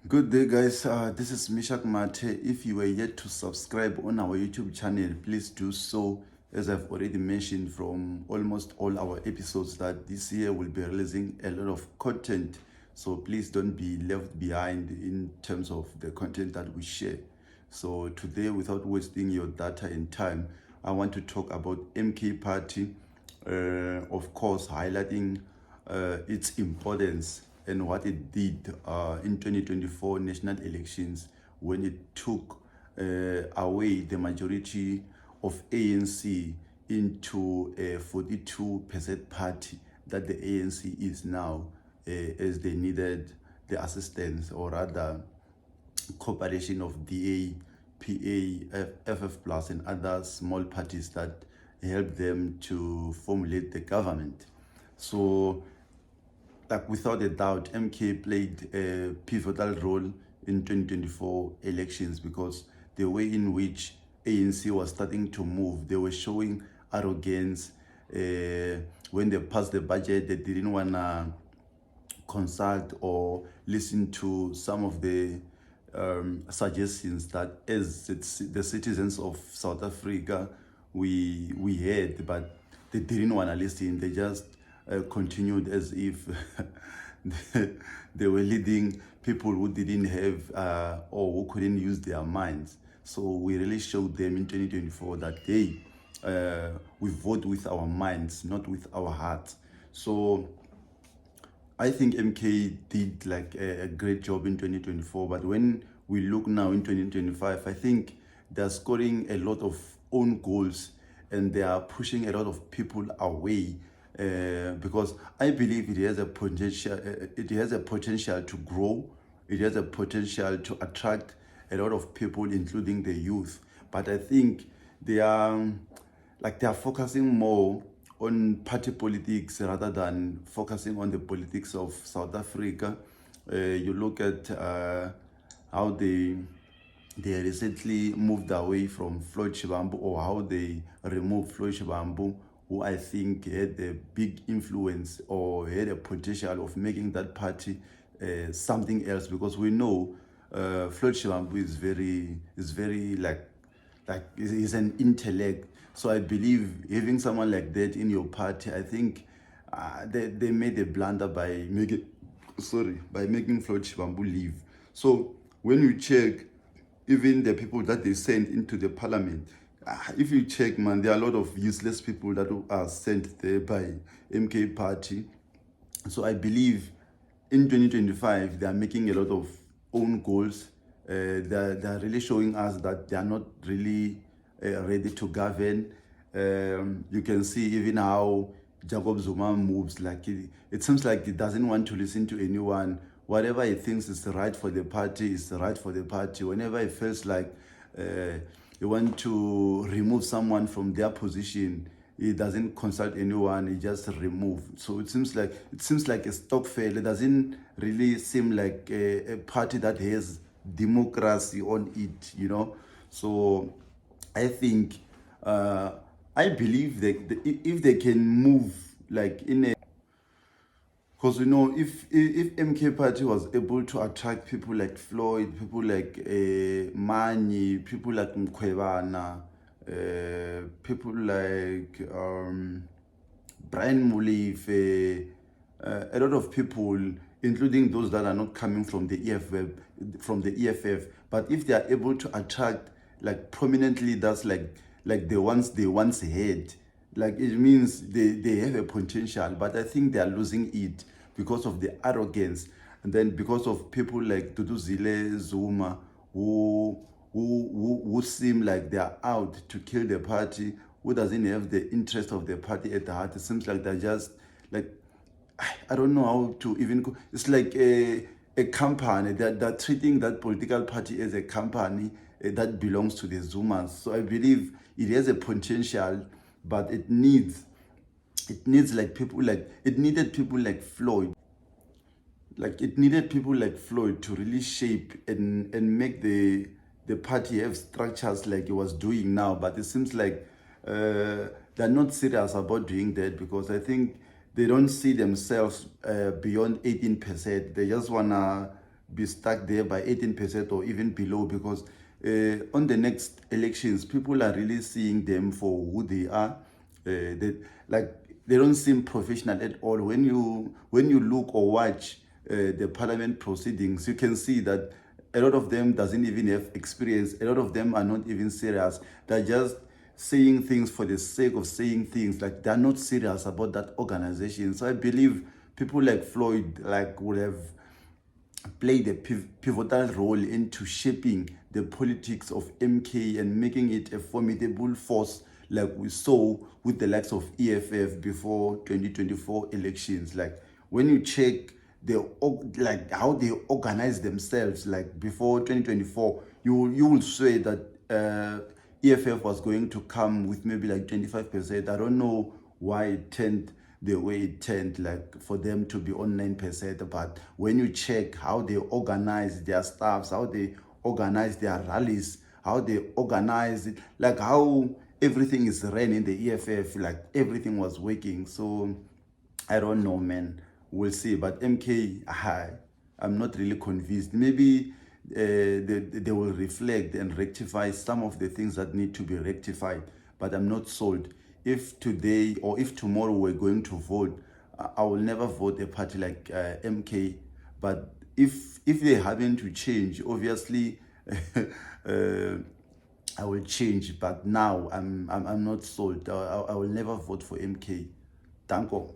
Good day, guys. This is Mishak Mate. If you are yet to subscribe on our YouTube channel, please do so. As I've already mentioned from almost all our episodes, that this year we'll be releasing a lot of content. So please don't be left behind in terms of the content that we share. So today, without wasting your data and time, I want to talk about MK Party, of course, highlighting its importance and what it did in 2024 national elections when it took away the majority of ANC into a 42% party that the ANC is now, as they needed the assistance, or rather cooperation, of DA, PA, FF Plus, and other small parties that help them to formulate the government. So, like, without a doubt, MK played a pivotal role in 2024 elections, because the way in which ANC was starting to move, they were showing arrogance. When they passed the budget, they didn't want to consult or listen to some of the suggestions that, as the citizens of South Africa, we had, but they didn't want to listen. They just continued as if they were leading people who didn't have or who couldn't use their minds. So we really showed them in 2024 that we vote with our minds, not with our hearts. So I think MK did like a great job in 2024, but when we look now in 2025, I think they're scoring a lot of own goals, and they are pushing a lot of people away, because I believe it has a potential. It has a potential to grow. It has a potential to attract a lot of people, including the youth. But I think they are they are focusing more on party politics rather than focusing on the politics of South Africa. You look at how they recently moved away from Floyd Shivambu, or how they removed Floyd Shivambu, who I think had a big influence or had a potential of making that party something else, because we know Floyd Shivambu is very he's an intellect. So I believe having someone like that in your party, I think they made a blunder by making Floyd Shivambu leave. So when you check even the people that they send into the parliament, if you check, man, there are a lot of useless people that are sent there by MK party. So I believe in 2025 they are making a lot of own goals. They're really showing us that they are not really ready to govern. You can see even how Jacob Zuma moves. Like it seems like he doesn't want to listen to anyone. Whatever he thinks is right for the party is right for the party. Whenever he feels like he want to remove someone from their position, he doesn't consult anyone. He just remove. So it seems like a stock fail. It doesn't really seem like a party that has democracy on it. So I think I believe that if they can move like in a, because if MK Party was able to attract people like Floyd, people like Mani, people like Mkhwebana, people like Brian Molefe, a lot of people, including those that are not coming from the EFF. But if they are able to attract like prominently, that's like the ones they once had, like it means they have a potential. But I think they are losing it because of the arrogance, and then because of people like Duduzile Zuma, who seem like they are out to kill the party, who doesn't have the interest of the party at the heart. It seems like they're just like, I don't know how to even it's like a company that they're treating that political party as a company that belongs to the Zumas. So I believe it has a potential, but it needs like people like it needed people like Floyd. Like it needed people like Floyd to really shape and make the party have structures like it was doing now. But it seems like they're not serious about doing that, because I think they don't see themselves beyond 18%. They just wanna be stuck there by 18% or even below, because on the next elections, people are really seeing them for who they are. They don't seem professional at all. When you look or watch the parliament proceedings, you can see that a lot of them doesn't even have experience. A lot of them are not even serious. They're just saying things for the sake of saying things. Like, they're not serious about that organization. So I believe people like Floyd would have played a pivotal role into shaping the politics of MK and making it a formidable force, like we saw with the likes of EFF before 2024 elections. Like, when you check how they organize themselves, like before 2024, you will say that EFF was going to come with maybe like 25%. I don't know why it turned the way it turned, like for them to be on 9%. But when you check how they organize their staffs, how they organize their rallies, how they organize it, like how everything is ran in the EFF, like everything was working. So I don't know, man. We'll see. But MK, I'm not really convinced. Maybe they will reflect and rectify some of the things that need to be rectified. But I'm not sold. If today or if tomorrow we're going to vote, I will never vote a party like MK. But if they happen to change, obviously, I will change. But now I'm not sold. I will never vote for MK. Danko.